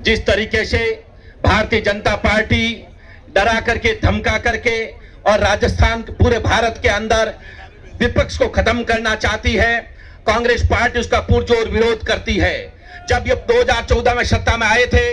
जिस तरीके से भारतीय जनता पार्टी डरा करके धमका करके और राजस्थान पूरे भारत के अंदर विपक्ष को खत्म करना चाहती है, कांग्रेस पार्टी उसका पुरजोर विरोध करती है। जब ये 2014 में सत्ता में आए थे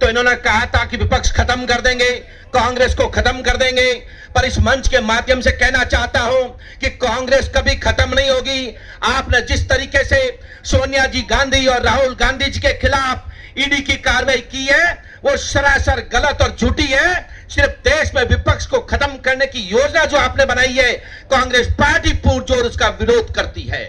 तो इन्होंने कहा था कि विपक्ष खत्म कर देंगे, कांग्रेस को खत्म कर देंगे, पर इस मंच के माध्यम से कहना चाहता हूं कि कांग्रेस कभी खत्म नहीं होगी। आपने जिस तरीके से सोनिया जी गांधी और राहुल गांधी जी के खिलाफ ईडी की कार्रवाई की है वो सरासर गलत और झूठी है। सिर्फ देश में विपक्ष को खत्म करने की योजना जो आपने बनाई है, कांग्रेस पार्टी पुरजोर उसका विरोध करती है।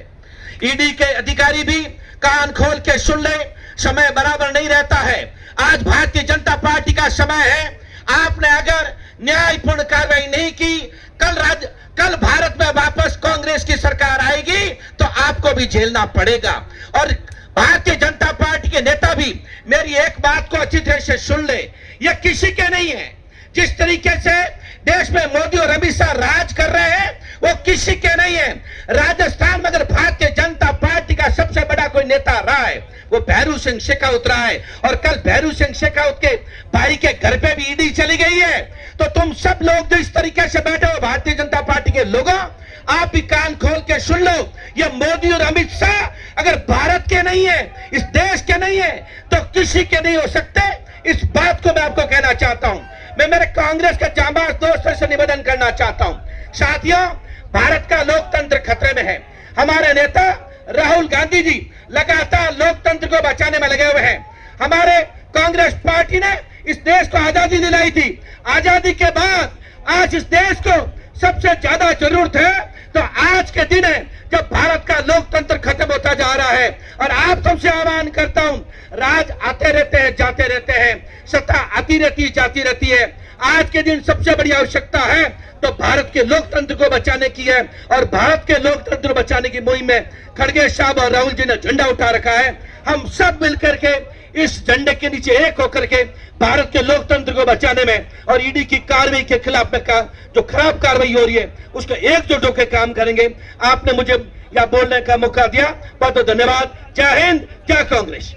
ईडी के अधिकारी भी कान खोल के सुन ले, समय बराबर नहीं रहता है। आज भारतीय जनता पार्टी का समय है। आपने अगर न्यायपूर्ण कार्रवाई नहीं की, कल भारत में वापस कांग्रेस की सरकार आएगी तो आपको भी झेलना पड़ेगा। और भारतीय जनता पार्टी के नेता भी मेरी एक बात को अच्छी तरह से सुन ले, ये किसी के नहीं है। जिस तरीके से देश में मोदी और अमित शाह राज कर रहे हैं वो किसी के नहीं है। राजस्थान में अगर भारतीय जनता पार्टी का सबसे बड़ा कोई नेता रहा है वो भैरू सिंह शेखावत रहा है, और कल भैरू सिंह शेखावत के भाई के घर पे भी ईडी चली गई है। तो तुम सब लोग जो इस तरीके से बैठे हो भारतीय जनता पार्टी के लोगों, आप भी कान खोल के सुन लो, ये मोदी और अमित शाह अगर भारत के नहीं है, इस देश के नहीं है, तो किसी के नहीं हो सकते। इस बात को मैं आपको कहना चाहता हूं। मैं मेरे कांग्रेस के जांबाज दोस्तों से निवेदन करना चाहता हूं, साथियों, भारत का लोकतंत्र खतरे में है। हमारे नेता राहुल गांधी जी लगातार लोकतंत्र को बचाने में लगे हुए हैं। हमारे कांग्रेस पार्टी ने इस देश को आजादी दिलाई थी। आजादी के बाद आज इस देश को सबसे ज्यादा जरूरत है तो आज के दिन है जब भारत का लोकतंत्र खत्म होता जा रहा है। और आप सबसे आह्वान करता हूं, राज आते रहते हैं, जाते रहते हैं, सत्ता आती रहती जाती रहती है। आज के दिन सबसे बड़ी आवश्यकता है तो भारत के लोकतंत्र को बचाने की है, और भारत के लोकतंत्र बचाने की मुहिम में खड़गे साहब और राहुल जी ने झंडा उठा रखा है। हम सब मिलकर के इस झंडे के नीचे एक होकर के भारत के लोकतंत्र को बचाने में और ईडी की कार्रवाई के खिलाफ में जो खराब कार्रवाई हो रही है उसको एकजुट होकर काम करेंगे। आपने मुझे यह बोलने का मौका दिया, बहुत बहुत धन्यवाद। जय हिंद, जय कांग्रेस।